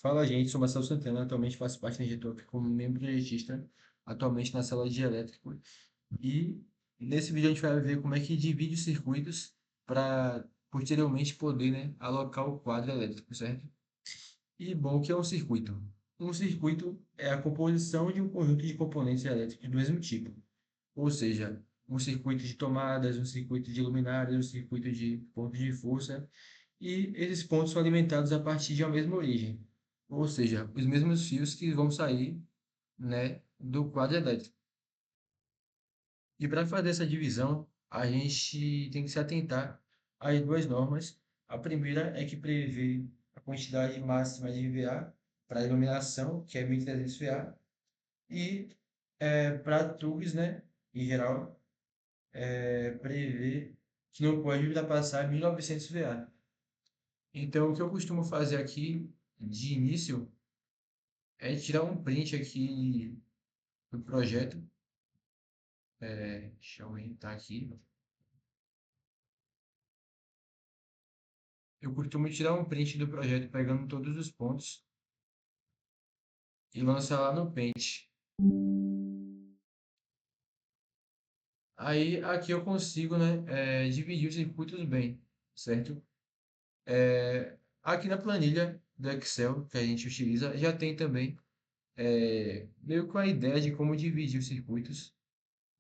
Fala, gente, sou Marcelo Santana, atualmente faço parte da Engetop como membro projetista, atualmente na sala de elétrico. E nesse vídeo a gente vai ver como é que divide os circuitos para posteriormente poder, né, alocar o quadro elétrico, certo? E bom, o que é um circuito? Um circuito é a composição de um conjunto de componentes elétricos do mesmo tipo, ou seja, um circuito de tomadas, um circuito de luminárias, um circuito de pontos de força, e esses pontos são alimentados a partir de uma mesma origem, ou seja, os mesmos fios que vão sair, né, do quadro elétrico. E para fazer essa divisão, a gente tem que se atentar às duas normas. A primeira é que prevê a quantidade máxima de VA para iluminação, que é 1.300 VA, e para tubos, né, em geral, prevê que não pode ultrapassar 1.900 VA. Então, o que eu costumo fazer aqui de início é tirar um print aqui do projeto. Deixa eu aumentar aqui. Eu costumo tirar um print do projeto pegando todos os pontos e lançar lá no Paint. Aí aqui eu consigo, né, dividir os circuitos bem, certo? Aqui na planilha do Excel que a gente utiliza já tem também meio com a ideia de como dividir os circuitos,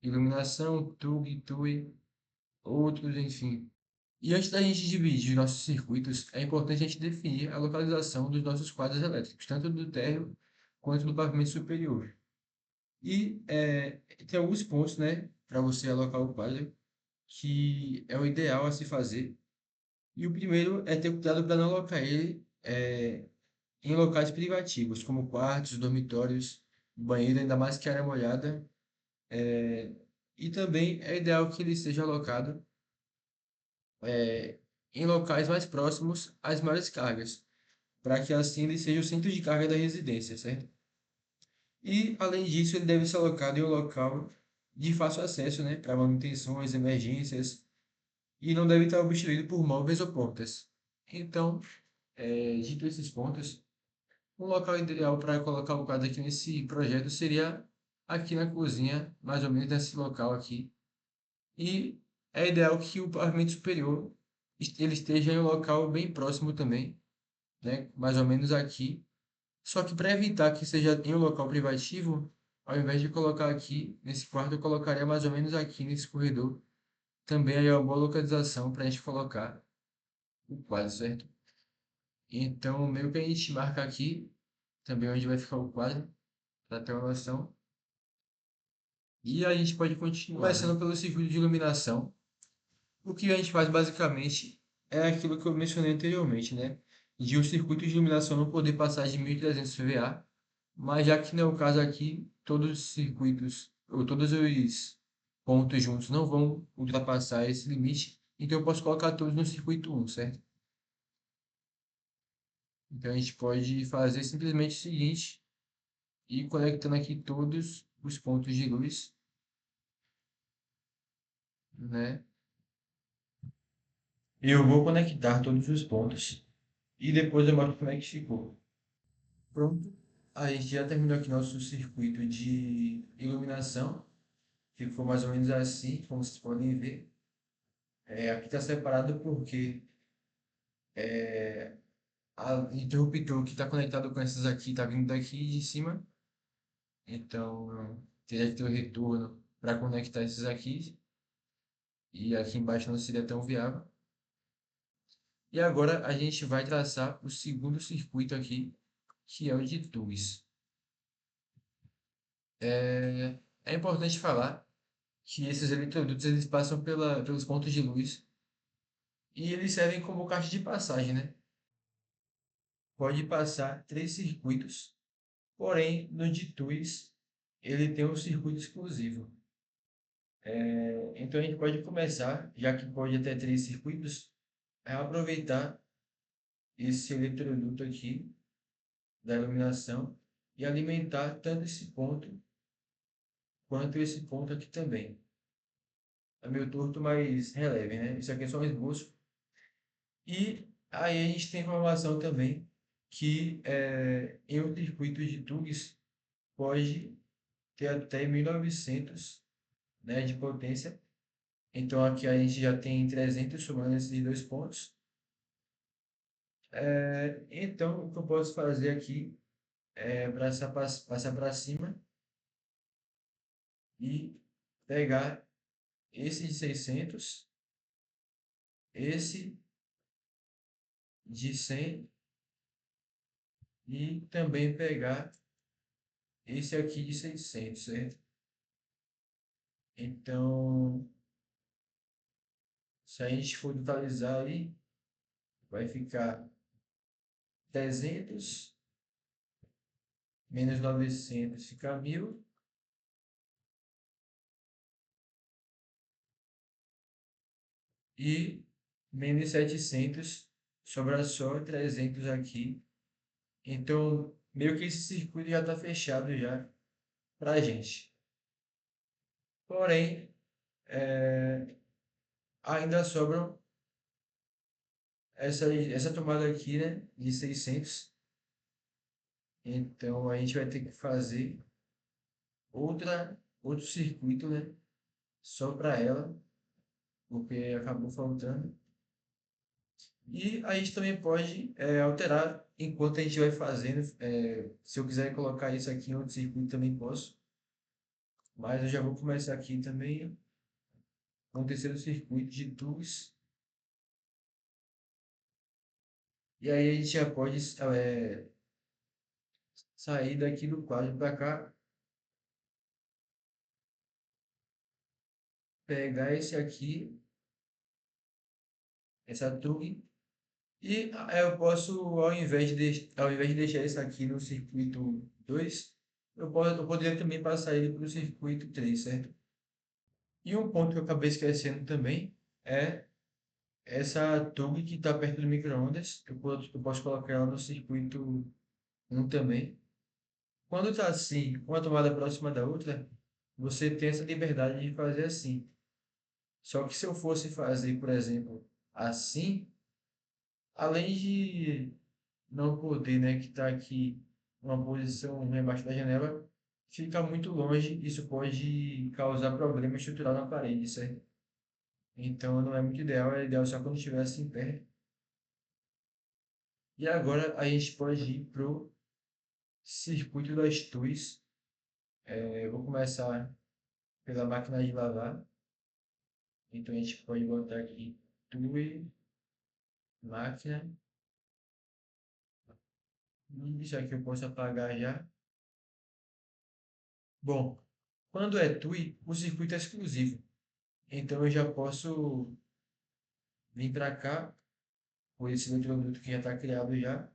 iluminação, TUG, TUI, outros, enfim. E antes da gente dividir os nossos circuitos, é importante a gente definir a localização dos nossos quadros elétricos, tanto do térreo quanto do pavimento superior. E tem alguns pontos, né, para você alocar o quadro, que é o ideal a se fazer. E o primeiro é ter cuidado para não alocar ele em locais privativos, como quartos, dormitórios, banheiro, ainda mais que área molhada. E também é ideal que ele seja alocado é, em locais mais próximos às maiores cargas, para que assim ele seja o centro de carga da residência, certo? E, além disso, ele deve ser alocado em um local de fácil acesso, né, para manutenções, emergências, e não deve estar obstruído por móveis ou portas. Então, dito esses pontos, um local ideal para colocar o quadro aqui nesse projeto seria aqui na cozinha, mais ou menos nesse local aqui. E é ideal que o pavimento superior ele esteja em um local bem próximo também, né, mais ou menos aqui. Só que para evitar que seja em um local privativo, ao invés de colocar aqui nesse quarto, eu colocaria mais ou menos aqui nesse corredor. Também aí é uma boa localização para a gente colocar o quadro, certo? Então, meio que a gente marca aqui também onde vai ficar o quadro, para ter uma noção. E a gente pode continuar, começando, né, pelo circuito de iluminação. O que a gente faz basicamente é aquilo que eu mencionei anteriormente, né? De um circuito de iluminação não poder passar de 1.300 VA, mas já que não é o caso aqui, todos os circuitos, ou todos os pontos juntos não vão ultrapassar esse limite, então eu posso colocar todos no circuito 1, certo? Então a gente pode fazer simplesmente o seguinte, ir conectando aqui todos os pontos de luz, né? Eu vou conectar todos os pontos e depois eu mostro como é que ficou. Pronto. A gente já terminou aqui nosso circuito de iluminação. Ficou mais ou menos assim, como vocês podem ver. Aqui está separado porque o interruptor que está conectado com esses aqui está vindo daqui de cima. Então, teria que ter o retorno para conectar esses aqui. E aqui embaixo não seria tão viável. E agora a gente vai traçar o segundo circuito aqui, que é o de tubos. É importante falar que esses eletrodutos eles passam pelos pontos de luz e eles servem como caixa de passagem, né? Pode passar três circuitos, porém no de tubos ele tem um circuito exclusivo. Então a gente pode começar, já que pode ter três circuitos, a aproveitar esse eletroduto aqui da iluminação e alimentar tanto esse ponto quanto esse ponto aqui também. É meio torto, mas releve, né? Isso aqui é só um esboço. E aí a gente tem informação também que em um circuito de tugs pode ter até 1900, né, de potência. Então aqui a gente já tem 300 somando esses dois pontos. Então o que eu posso fazer aqui é passar para cima e pegar esse de 600, esse de 100 e também pegar esse aqui de 600, certo? Então, se a gente for totalizar aí, vai ficar 300 menos 900 fica 1000 e menos 700 sobra só 300 aqui. Então, meio que esse circuito já está fechado já para a gente. Porém, ainda sobram essa tomada aqui, né, de 600. Então, a gente vai ter que fazer outro circuito, né, só para ela, porque acabou faltando. E a gente também pode alterar enquanto a gente vai fazendo. Se eu quiser colocar isso aqui em outro circuito, também posso. Mas eu já vou começar aqui também com o terceiro circuito de tubos. E aí a gente já pode sair daqui do quadro para cá, pegar esse aqui, essa tug, e eu posso, ao invés de deixar esse aqui no circuito 2, eu poderia também passar ele para o circuito 3, certo? E um ponto que eu acabei esquecendo também é essa tug que está perto do micro-ondas. Eu posso colocar ela no circuito 1 também. Quando está assim, uma tomada próxima da outra, você tem essa liberdade de fazer assim. Só que se eu fosse fazer, por exemplo, assim, além de não poder, né, que está aqui uma posição embaixo da janela, fica muito longe, isso pode causar problema estrutural na parede, certo? Então não é muito ideal, é ideal só quando estivesse em pé. E agora a gente pode ir pro circuito das TUIs. Eu vou começar pela máquina de lavar. Então a gente pode botar aqui TUI, máquina. Isso aqui eu posso apagar já. Bom, quando é TUI, o circuito é exclusivo. Então eu já posso vir para cá, com esse eletroduto que já está criado já.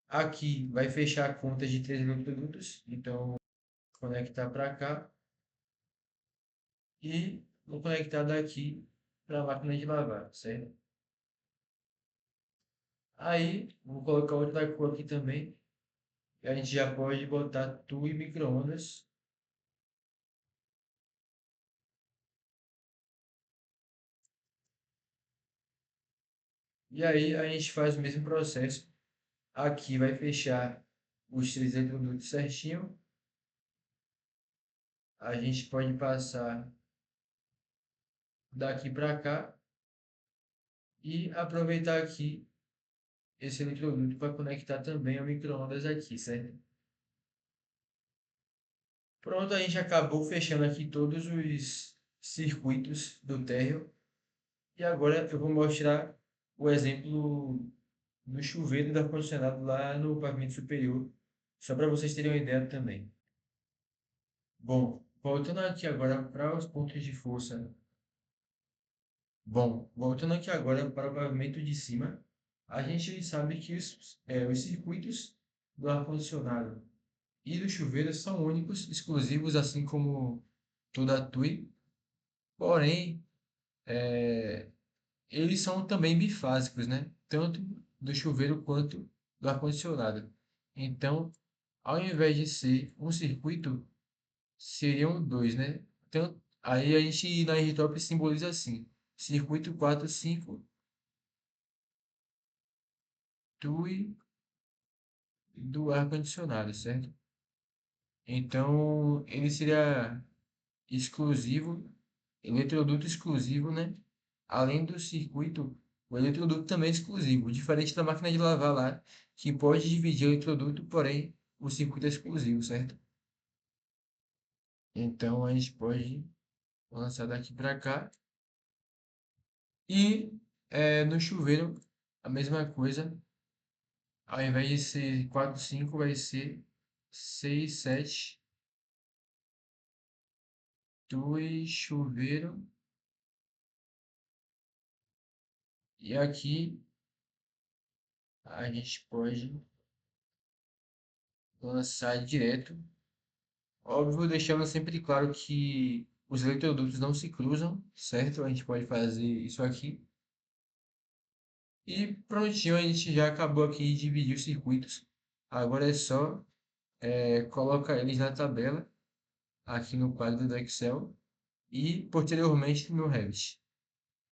Aqui vai fechar a conta de 3 eletrodutos. Então, vou conectar para cá e vou conectar daqui para a máquina de lavar, certo? Aí, vou colocar outra cor aqui também. E a gente já pode botar tu e micro-ondas. E aí a gente faz o mesmo processo. Aqui vai fechar os 3 eletrodutos certinho. A gente pode passar daqui para cá e aproveitar aqui esse eletroduto para conectar também ao micro-ondas aqui, certo? Pronto, a gente acabou fechando aqui todos os circuitos do térreo. E agora eu vou mostrar o exemplo do chuveiro do ar-condicionado lá no pavimento superior, só para vocês terem uma ideia também. Bom, voltando aqui agora para os pontos de força. Bom, voltando aqui agora para o pavimento de cima, a gente sabe que os circuitos do ar-condicionado e do chuveiro são únicos, exclusivos, assim como toda a TUI, porém, eles são também bifásicos, né? Tanto do chuveiro quanto do ar-condicionado. Então, ao invés de ser um circuito, seriam dois, né? Então, aí a gente na RTOP simboliza assim: circuito 4, 5, TUI do ar-condicionado, certo? Então, ele seria exclusivo, eletroduto exclusivo, né? Além do circuito, o eletroduto também é exclusivo, diferente da máquina de lavar lá, que pode dividir o eletroduto, porém o circuito é exclusivo, certo? Então a gente pode lançar daqui para cá. E no chuveiro, a mesma coisa, ao invés de ser 4 5 vai ser 6 7 2 chuveiro. E aqui a gente pode lançar direto. Óbvio, deixando sempre claro que os eletrodutos não se cruzam, certo? A gente pode fazer isso aqui. E prontinho, a gente já acabou aqui de dividir os circuitos. Agora é só colocar eles na tabela, aqui no quadro do Excel e posteriormente no Revit.